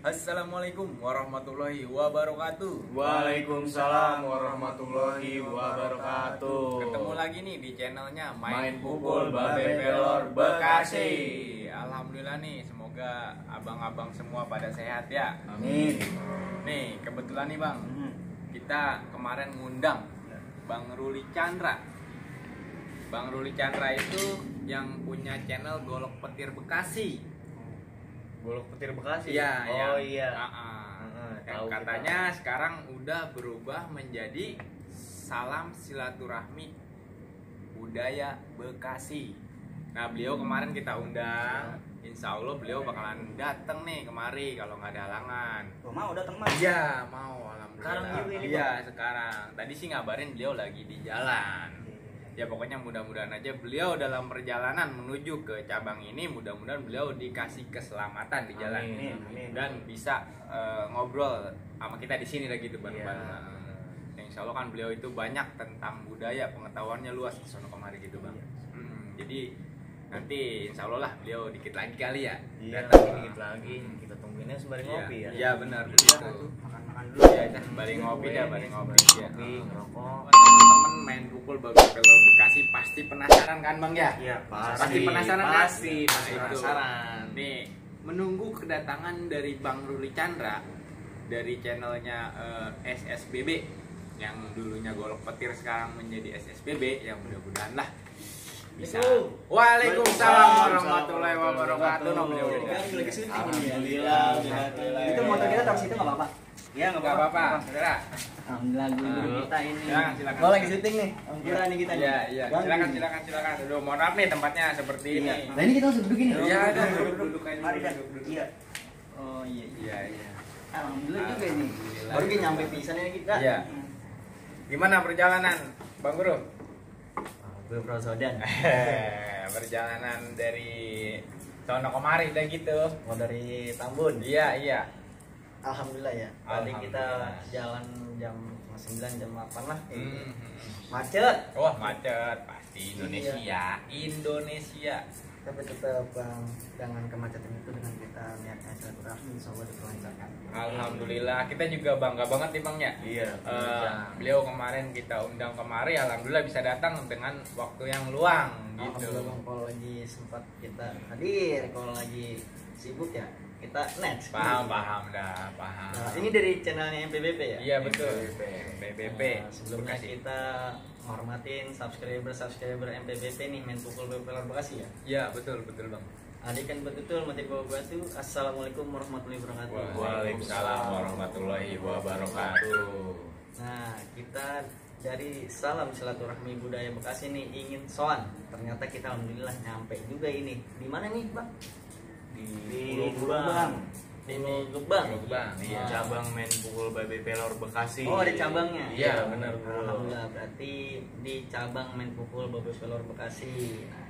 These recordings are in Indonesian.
Assalamualaikum warahmatullahi wabarakatuh. Waalaikumsalam warahmatullahi wabarakatuh. Ketemu lagi nih di channelnya Main Pukul Babe Pelor Bekasi. Alhamdulillah nih, semoga abang-abang semua pada sehat ya. Amin. Nih kebetulan nih bang, kita kemarin ngundang Bang Ruli Chandra. Bang Ruli Chandra itu yang punya channel Golok Petir Bekasi. Golok Petir Bekasi. Iya, oh iya. Tahu Katanya kita sekarang udah berubah menjadi Salam Silaturahmi Budaya Bekasi. Nah, beliau kemarin kita undang. Insya Allah beliau bakalan dateng nih kemari kalau nggak ada halangan. Mau datang mas? Iya, mau. Alhamdulillah. Sekarang juga ini, iya, sekarang. Tadi sih ngabarin beliau lagi di jalan. Ya pokoknya mudah-mudahan aja beliau dalam perjalanan menuju ke cabang ini, mudah-mudahan beliau dikasih keselamatan di jalan. Amin. Dan bisa ngobrol sama kita di sini lagi tuh bareng-bareng. Insya Allah kan beliau itu banyak tentang budaya, pengetahuannya luas di sono kemari gitu bang. Jadi nanti insya Allah lah beliau dikit lagi kali ya. Iya, dikit lagi. Kita tungguinnya sembari ngopi ya. Iya benar begitu. Makan dulu Ya, sembari ngopi dah, sembari ngopi ya. Ngerokok. Teman-teman main pukul Babe Pelor Bekasi pasti penasaran kan bang ya? Iya Pasti penasaran kan? Pasti Nah, itu. penasaran. Nih, menunggu kedatangan dari Bang Ruli Chandra dari channelnya SSBB yang dulunya Golok Petir sekarang menjadi SSBB, yang mudah-mudahan lah bisa. Waalaikumsalam warahmatullahi wabarakatuh. Lagi syuting ini. Alhamdulillah. Itu motor kita taruh situ nggak apa-apa? Iya Nggak apa-apa, saudara. Alhamdulillah guru kita ini. Silakan. Oh lagi syuting nih. Alhamdulillah nih kita nih. Iya. Silakan. Aduh, mohon maaf nih tempatnya seperti ini. Nah ini kita harus duduk ini. Iya, duduk aja. Mari dah. Duduk. Iya. Oh iya. Iya. Alhamdulillah juga ini. Alhamdulillah. Baru kita nyampe pisannya kita. Iya. Gimana perjalanan, Bang Guru? Gue Prosodan. Perjalanan dari sono kemari udah gitu. Mau dari Tambun. Iya. Alhamdulillah ya. Tadi kita Alhamdulillah. jalan jam 9 jam 8 lah. Hmm. Macet. Wah, macet pasti Indonesia. Tapi tetap bang, dengan kemacetan itu dengan kita niatnya silaturahmi, insya Allah dilancarkan. Alhamdulillah, kita juga bangga banget nih Bang ya. Iya. Beliau kemarin kita undang kemari, alhamdulillah bisa datang dengan waktu yang luang gitu. Alhamdulillah bang, kalau lagi sempat kita hadir, kalau lagi sibuk ya kita next. Paham dah. Nah, ini dari channelnya MPBP ya? Iya betul. BBP. Nah, sebelumnya kita menghormatin subscriber MPBP nih, Main Pukul Babe Pelor Bekasi ya. Iya betul Bang. Adik kan betul mati bawa batu. Assalamualaikum warahmatullahi wabarakatuh. Waalaikumsalam warahmatullahi wabarakatuh. Nah, kita dari Salam Silaturahmi Budaya Bekasi nih ingin soan. Ternyata kita alhamdulillah nyampe juga ini. Di mana nih, Bang? Di Pulau Gebang. Ini Gebang. Iya. Cabang Main Pukul Babe Pelor Bekasi. Oh, ada cabangnya. Iya, benar, Bro. Alhamdulillah, berarti di cabang Main Pukul Babe Pelor Bekasi. Nah,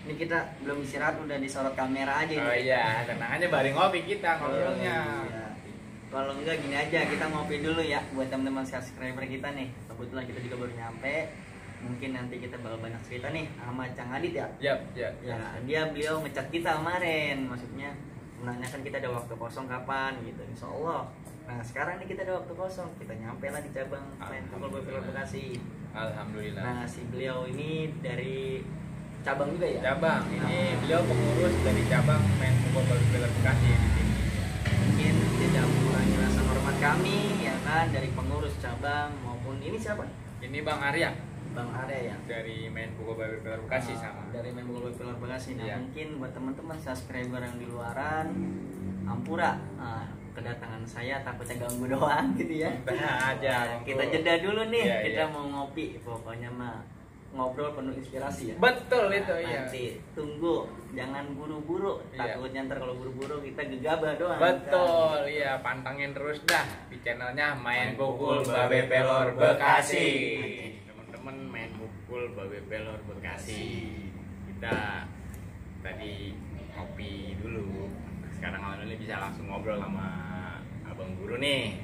ini kita belum istirahat udah disorot kamera aja Oh nih. iya, tenang aja bareng ngopi kita ngobrolnya. Iya. Kalau enggak gini aja, kita ngopi dulu ya buat teman-teman subscriber kita nih. Kebetulan kita juga baru nyampe. Mungkin nanti kita bakal banyak cerita nih sama Cang Adit ya. Yap. Ya, beliau ngecat kita kemarin, maksudnya menanyakan kita ada waktu kosong kapan gitu. Insya Allah. Nah sekarang nih kita ada waktu kosong, kita nyampe lah di cabang Main Pukul Babe Pelor Bekasi. Alhamdulillah. Nah si beliau ini dari cabang juga ya? Cabang ini beliau pengurus dari cabang Main Pukul Babe Pelor Bekasi di sini. Mungkin tidak mengurangi rasa hormat kami ya kan, dari pengurus cabang maupun ini siapa? Ini Bang Arya Bang Arya ya? dari Main Pukul Babe Pelor Bekasi sama. Dari Main Pukul Babe Pelor Bekasi. Nah Iya. mungkin buat teman-teman subscriber yang di luaran Ampura, kedatangan saya takutnya ganggu doang gitu ya. Tenang aja. Nah, kita jeda dulu nih, Iya, kita iya. mau ngopi, pokoknya mah ngobrol penuh inspirasi ya. Betul itu iya. Nanti tunggu, jangan buru-buru. Iya. Takutnya ntar kalau buru-buru kita gegabah doang. Betul, iya pantangin terus dah di channelnya Main Pukul Babe Pelor Bekasi. Teman-teman Main Pukul Babe Pelor Bekasi. Kita tadi ngopi dulu. Sekarang alhamdulillah bisa langsung ngobrol sama Abang Guru nih.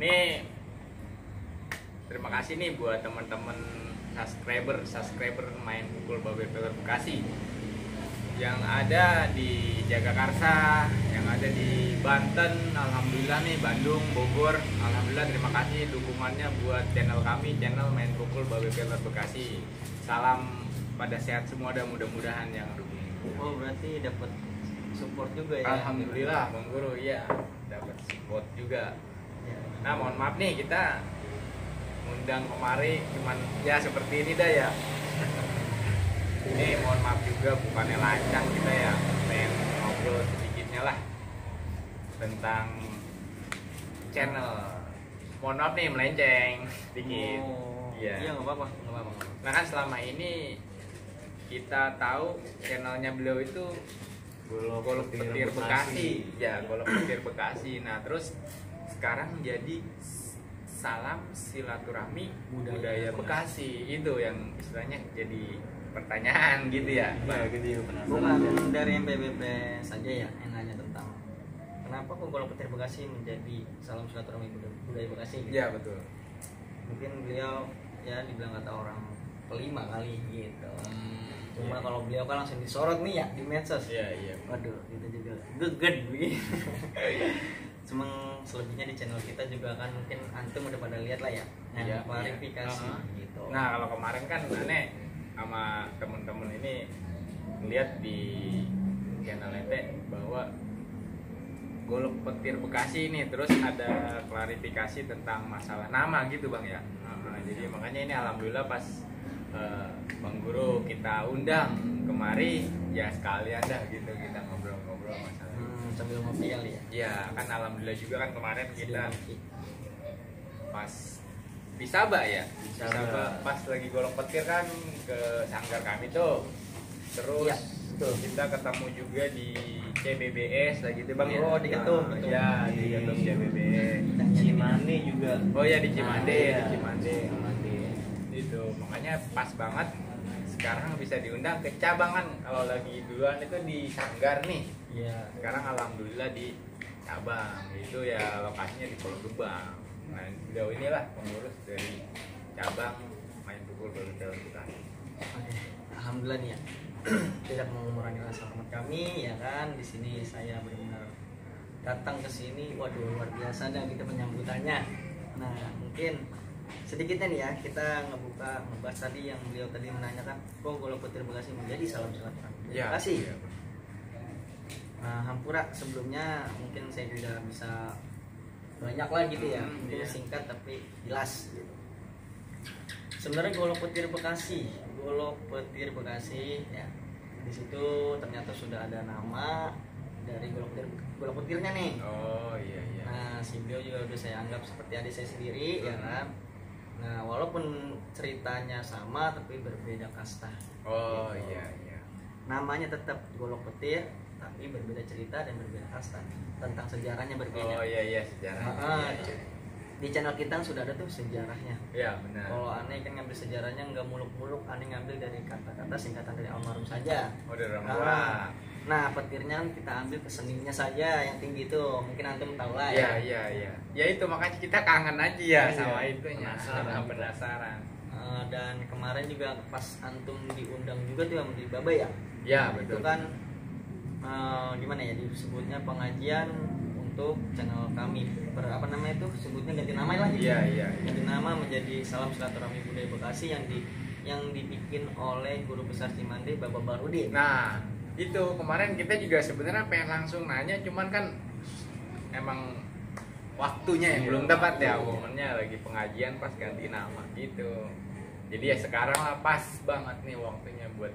Nih terima kasih nih buat teman-teman subscriber Main Pukul Babe Pelor Bekasi yang ada di Jagakarsa, yang yang ada di Banten, alhamdulillah nih, Bandung, Bogor, alhamdulillah, terima kasih dukungannya buat channel kami, channel Main Pukul Babe Pelor Bekasi. Salam pada sehat semua dan mudah-mudahan yang dukung. Oh, berarti dapat support juga ya? Alhamdulillah Bang Guru, iya dapat support juga. Ya. Nah mohon maaf nih, kita undang kemari cuman ya seperti ini dah ya. Ini mohon maaf juga, bukannya lancang kita ya, pengen ngobrol sedikitnya lah tentang channel. Mohon maaf nih, melenceng sedikit. Iya, nggak apa-apa. Nah kan selama ini kita tahu channelnya beliau itu Golok Petir Bekasi. Ya, Golok Petir Bekasi. Nah terus sekarang jadi Salam Silaturahmi Budaya Bekasi. Itu yang istilahnya jadi pertanyaan gitu ya. Bukan dari MPBP saja ya yang nanya tentang kenapa kok Golok Petir Bekasi menjadi Salam Silaturahmi Budaya Bekasi gitu. Iya betul. Mungkin beliau ya dibilang kata orang kelima kali gitu. Cuma iya. kalau beliau kan langsung disorot nih ya di medsos. Iya. Waduh, itu juga geged begini. Cuma selebihnya di channel kita juga kan mungkin antum udah pada lihat lah ya, yang Iya, klarifikasi iya. gitu. Nah kalau kemarin kan aneh sama temen-temen ini lihat di channel ente bahwa Golok Petir Bekasi ini terus ada klarifikasi tentang masalah nama gitu bang ya. Jadi makanya ini alhamdulillah pas Bang Guru kita undang kemari ya sekalian dah gitu kita ngobrol-ngobrol masalah. Sambil ngopi kali ya. Iya kan alhamdulillah juga kan kemarin kita Ngopi. pas di Sabah ya. Di Sabah. Sabah pas lagi Golok Petir kan ke sanggar kami tuh. Terus Iya, betul. kita ketemu juga di CBBS lagi tuh bang ya. Oh, di Ketum, Nah, betul. ya di Ketum CBBS. Cimande juga. Oh ya di Cimande, Iya. di Cimande. Itu makanya pas banget sekarang bisa diundang ke cabang kan. Kalau lagi duluan itu di sanggar nih. Iya. Sekarang alhamdulillah di cabang. Itu ya lokasinya di Pulau Gebang. Nah, beliau inilah pengurus dari cabang Main Pukul Babe Pelor Bekasi. Oke, alhamdulillah nih ya. Tidak mengurangi rasa hormat kami ya kan. Di sini saya benar-benar datang ke sini, waduh luar biasa dah kita penyambutannya. Nah, mungkin sedikitnya nih ya kita ngebahas tadi yang beliau tadi menanyakan kok Golok Petir Bekasi menjadi Salam Silaturahmi Bekasi. Iya. Nah, Hampura sebelumnya mungkin saya tidak bisa banyak lah gitu ya, mungkin Iya. singkat tapi jelas gitu. Sebenarnya Golok Petir Bekasi ya. Di situ ternyata sudah ada nama dari Golok Petirnya nih. Oh iya. Nah, si beliau juga udah saya anggap seperti adik saya sendiri ya kan. Nah, walaupun ceritanya sama tapi berbeda kasta. Oh Gitu. iya. Namanya tetap Golok Petir tapi berbeda cerita dan berbeda kasta. Tentang sejarahnya berbeda. Oh iya sejarah. Iya. Di channel kita sudah ada tuh sejarahnya. Iya benar. Kalau aneh kan ngambil sejarahnya nggak muluk-muluk, aneh ngambil dari kata-kata singkatan dari almarhum saja. Oh dari orang Nah, tua. nah, petirnya kan kita ambil ke seninya saja yang tinggi itu. Mungkin antum tahu lah Iya. ya. Ya itu makanya kita kangen aja ya Iya. sama itunya. Penasaran. Penasaran. Dan kemarin juga pas antum diundang juga tuh yang di Baba ya. Ya Nah, betul. itu kan gimana ya disebutnya pengajian untuk channel kami apa namanya itu sebutnya ganti nama lah gitu. Iya. Ganti nama menjadi Salam Silaturahmi Budaya Bekasi yang dibikin oleh Guru Besar Cimande Bapak Barudin. Nah itu kemarin kita juga sebenarnya pengen langsung nanya, cuman kan emang waktunya yang belum tepat ya, momennya lagi pengajian pas ganti nama gitu. Jadi ya sekarang lah pas banget nih waktunya buat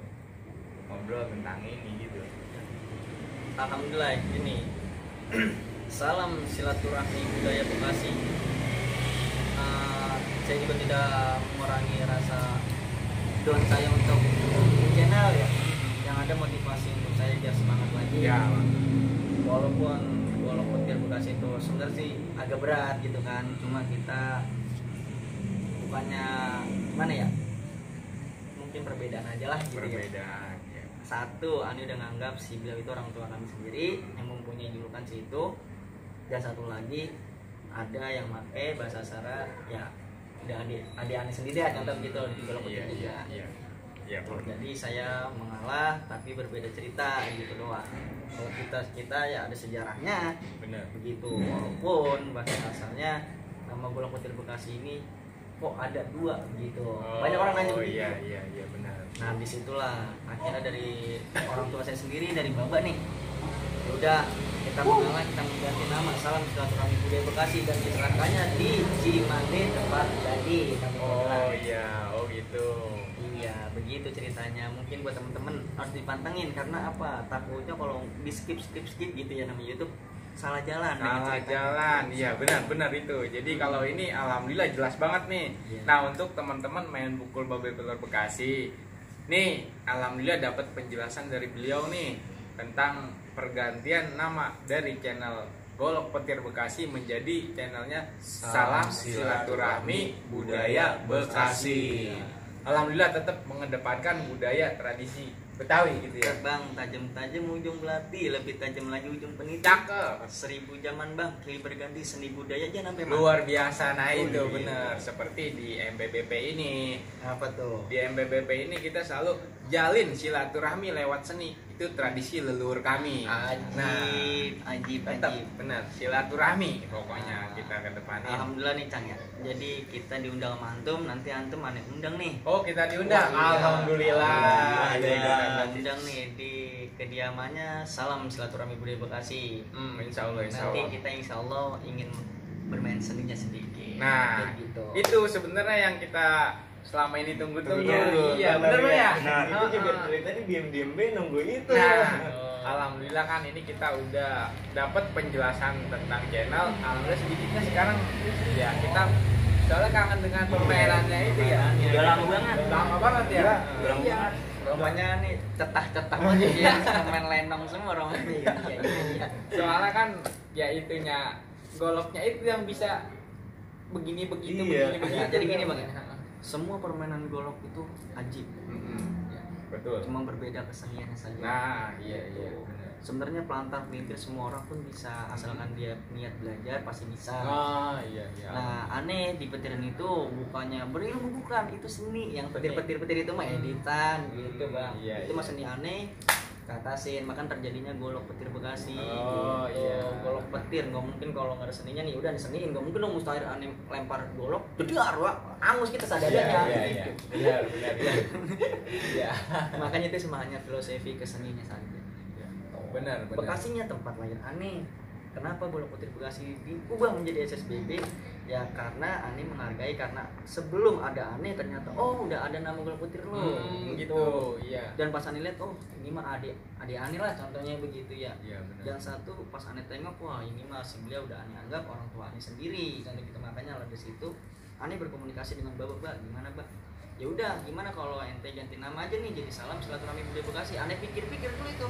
ngobrol tentang ini gitu. Alhamdulillah ini Salam Silaturahmi Budaya Bekasi. Saya juga tidak mengurangi rasa down saya untuk channel ya, yang ada motivasi untuk saya biar semangat lagi. Ya. Walaupun Golok Petir Bekasi itu sebenarnya sih agak berat gitu kan, cuma kita bukannya mana ya, mungkin perbedaan aja lah gitu ya. Perbedaan. Ya. Satu, Ani udah nganggap si beliau itu orang tua kami sendiri yang mempunyai julukan si itu, dan satu lagi ada yang pakai bahasa Sara ya, udah adik Ani sendiri ya contoh gitu di Golok Petir juga. Iya. Iya. Jadi saya mengalah tapi berbeda cerita gitu doang. Kalau kita ya ada sejarahnya Benar. begitu. Walaupun bahasa asalnya nama Golok Petir Bekasi ini kok ada dua gitu. Banyak orang nanya begitu. Iya benar. Nah disitulah akhirnya dari orang tua saya sendiri, dari Baba nih, ya udah kita mengalah, kita mengganti nama Salam Silaturahmi Budaya Bekasi dan diserahkannya di Cimande tempat jadi. Oh gitu. Iya begitu ceritanya. Mungkin buat temen-temen harus dipantengin karena apa, takutnya kalau di skip gitu ya namanya YouTube salah jalan. Salah jalan, iya benar itu. Jadi kalau ini alhamdulillah jelas banget nih. Iya. Nah untuk teman-teman main pukul Babe Pelor Bekasi, nih alhamdulillah dapat penjelasan dari beliau nih tentang pergantian nama dari channel Golok Petir Bekasi menjadi channelnya Salam Silaturahmi Budaya Bekasi. Alhamdulillah tetap mengedepankan budaya tradisi Betawi gitu ya. Bang, tajam-tajam ujung belati, lebih tajam lagi ujung peniti. Cakep. 1000 zaman bang, kali berganti seni budaya aja sampai Luar biasa. Nah itu iya. bener. Seperti di MBBP ini. Apa tuh? Di MBBP ini kita selalu jalin silaturahmi lewat seni. Itu tradisi leluhur kami. Ajib. Tetap benar silaturahmi pokoknya kita ke depan. Alhamdulillah nih Cang ya. Jadi kita diundang sama antum, nanti antum aneh undang nih. Oh kita diundang. Wah, iya. Alhamdulillah. Kita undang nih di kediamannya Salam Silaturahmi Budaya Bekasi. Insya Allah. Nanti kita insya Allah ingin bermain seninya sedikit. Nah, gitu. itu sebenarnya yang kita selama ini tunggu-tunggu. Iya, bener lo ya. Nah, itu juga dari tadi diam-diam nunggu itu. Nah, alhamdulillah kan ini kita udah dapat penjelasan tentang channel. Alhamdulillah sedikitnya sekarang ya kita soalnya kangen dengan permainannya itu ya. Udah lama banget. Lama banget ya. Iya. Romanya nih cetah-cetah banget ya, main lenong semua romanya. Iya. Soalnya kan ya itunya goloknya itu yang bisa begini begitu Iya. begini begitu. Jadi gini Bang ya. Semua permainan golok itu ajib. Ya, betul. Cuma berbeda keseniannya saja. Nah, iya benar. Sebenarnya pelantar pelintir semua orang pun bisa asalkan dia niat belajar pasti bisa. Iya. Nah aneh di petiran itu bukannya berilmu, bukan, itu seni. Yang petir-petir itu mah editan gitu bang. Iya, Itu mah iya. seni aneh katasin, makan terjadinya Golok Petir Bekasi. Oh, gitu. iya. Golok petir nggak mungkin kalau nggak ada seninya nih, udah diseniin nggak mungkin dong, mustahil aneh lempar golok jedar wah angus kita sadarnya Iya. gitu. Benar. Iya. Makanya itu semuanya filosofi keseninya saja. Benar. Bekasinya tempat lahir aneh. Kenapa Golok Petir Bekasi diubah menjadi SSBB? Ya karena aneh menghargai, karena sebelum ada aneh ternyata udah ada nama Golok Petir loh. Gitu. Iya. Dan pas aneh lihat ini mah adik aneh lah contohnya begitu ya. Iya benar. Yang satu pas aneh tengok, wah ini mah si beliau udah aneh anggap orang tua aneh sendiri. Contoh gitu, makanya lah di situ aneh berkomunikasi dengan Mbak, gimana Mbak? Ya udah, gimana kalau ente ganti nama aja nih jadi Salam Silaturahmi Budaya Bekasi. Aneh pikir-pikir dulu itu.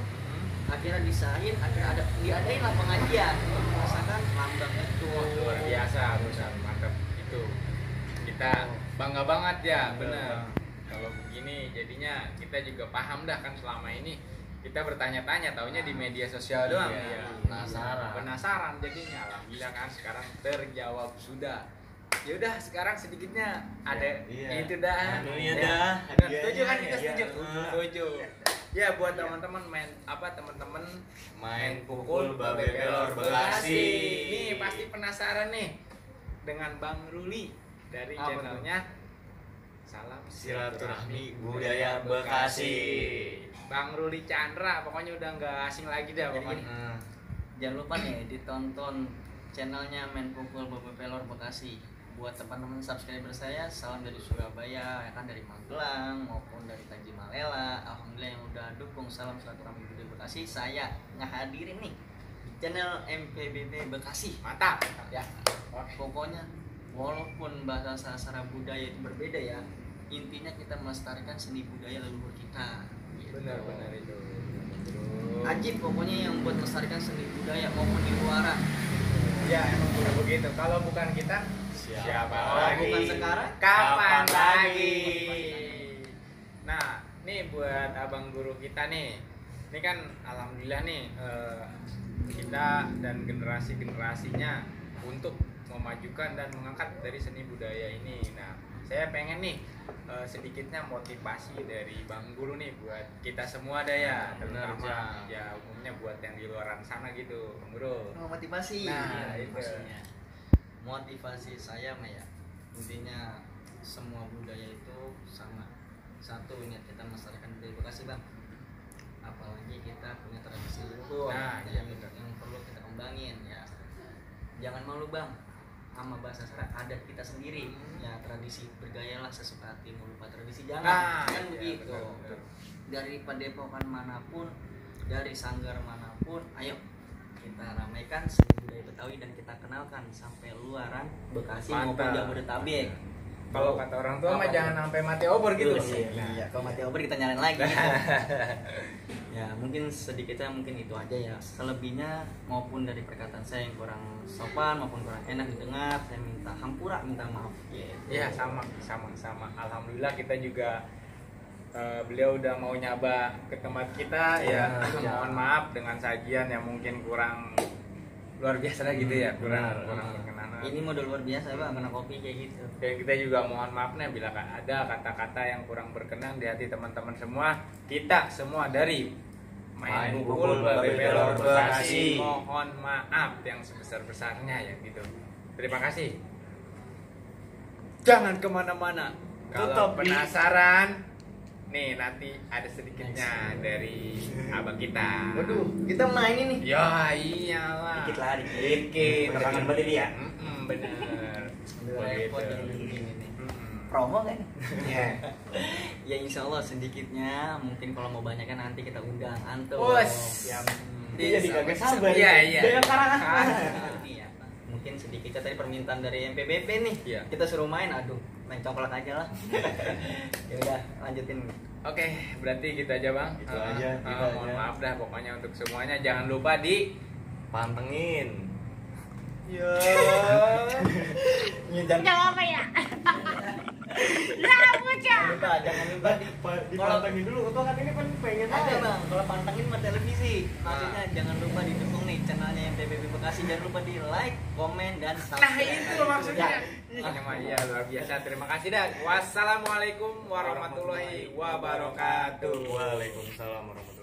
Akhirnya disahin, akhirnya diadain lah pengajian. Merasakan lambang itu Luar biasa, besar, mantap itu. Kita bangga banget ya, benar. Kalau begini jadinya kita juga paham dah kan selama ini kita bertanya-tanya, taunya di media sosial doang. Iya, Iya. Penasaran jadinya. Alhamdulillah kan sekarang terjawab sudah. Ya udah sekarang sedikitnya ada Iya. itu dah. Anunya Ya. dah, Benar, hadiahnya, setuju kan kita iya. setuju. Setuju. Ya buat teman-teman teman-teman main pukul Babe Pelor Bekasi. Nih pasti penasaran nih dengan Bang Ruli dari Apa channelnya Salam Silaturahmi Budaya Bekasi. Bang Ruli Chandra, pokoknya udah nggak asing lagi dah Jadi pokoknya. Jangan lupa nih ditonton channelnya Main Pukul Babe Pelor Bekasi. Buat teman-teman subscriber saya, salam dari Surabaya, ya kan, dari Magelang maupun dari Tanjung Malela. Alhamdulillah yang udah dukung Salam Silaturahmi Budaya Bekasi. Saya ngehadirin nih di channel MPBB Bekasi. Mantap. Ya, pokoknya walaupun bahasa sastra budaya itu berbeda ya, intinya kita melestarikan seni budaya leluhur kita. Gitu. Benar itu. Ajib pokoknya yang buat melestarikan seni budaya maupun di luaran. Ya emang udah begitu. Kalau bukan kita, siapa lagi? Bukan sekarang, Kapan kapan lagi? lagi? Nah, nih buat abang guru kita nih. Ini kan alhamdulillah nih kita dan generasinya untuk memajukan dan mengangkat dari seni budaya ini. Nah, saya pengen nih sedikitnya motivasi dari Bang Guru nih buat kita semua dah ya, terutama ya umumnya buat yang di luaran sana gitu, Bang Guru. Motivasi. Nah, itu. maksudnya. Motivasi saya mah ya intinya semua budaya itu sama. Satu, ingat kita melestarikan budaya Bekasi, Bang. Apalagi kita punya tradisi luhur Iya, yang perlu kita kembangin ya. Jangan malu, Bang, sama bahasa Sunda adat kita sendiri. Ya, tradisi bergayalah sesuka hatimu, lupa tradisi jangan. Kan iya, begitu. betul. Dari padepokan manapun, dari sanggar manapun, ayo kita ramaikan seni budaya Betawi dan kita kenalkan sampai luaran Bekasi maupun Mantap. Jabodetabek. Kalau kata orang tua mah Apa? jangan sampai mati obor gitu. Iya, kalau mati obor kita nyalain lagi. Ya, mungkin sedikitnya mungkin itu aja ya. Selebihnya maupun dari perkataan saya yang kurang sopan maupun kurang enak didengar, saya minta hampura, minta maaf. Iya, sama. Alhamdulillah kita juga beliau udah mau nyaba ke tempat kita ya. Mohon maaf dengan sajian yang mungkin kurang luar biasa lah gitu ya, kurang berkenan. Ini model luar biasa, Bang, karena kopi kayak gitu. Dan kita juga mohon maaf nih bila ada kata-kata yang kurang berkenan di hati teman-teman semua. Kita semua dari Main Bukul Babe Pelor Bekasi mohon maaf yang sebesar-besarnya ya gitu. Terima kasih. Jangan kemana-mana. Kalau penasaran, nih nanti ada sedikitnya dari abang kita. Waduh, kita main ini. Ya iyalah. Dikit lah, Dikit. Keterangan berarti dia. Bener. Repot Begitu. yang begini nih. Mm-mm. Promo kan? Iya. Ya insya Allah sedikitnya, mungkin kalau mau banyak kan nanti kita undang antum. Wos. Ya, Dia jadi kagak sabar. Iya. Dengan karangan. iya. Mungkin sedikitnya tadi permintaan dari MPBP nih. Iya. Kita suruh main, aduh, main coklat aja lah. Ya udah, lanjutin. Oke, berarti gitu aja bang. Gitu aja, gitu Mohon aja. maaf dah pokoknya untuk semuanya. Jangan lupa di Pantengin. ya. Nyedang. Jangan apa ya? Rambut ya. Lupa, jangan lupa Dipantengin dulu, kau kan ini kan pengen ada aja. bang, kalau pantengin mah televisi. Maksudnya jangan lupa didukung nih channelnya MPBP Bekasi. Jangan lupa di like, komen, dan subscribe. Nah itu maksudnya. Ini mah iya luar biasa. Terima kasih dah. Wassalamualaikum warahmatullahi wabarakatuh. Waalaikumsalam warahmatullahi wabarakatuh.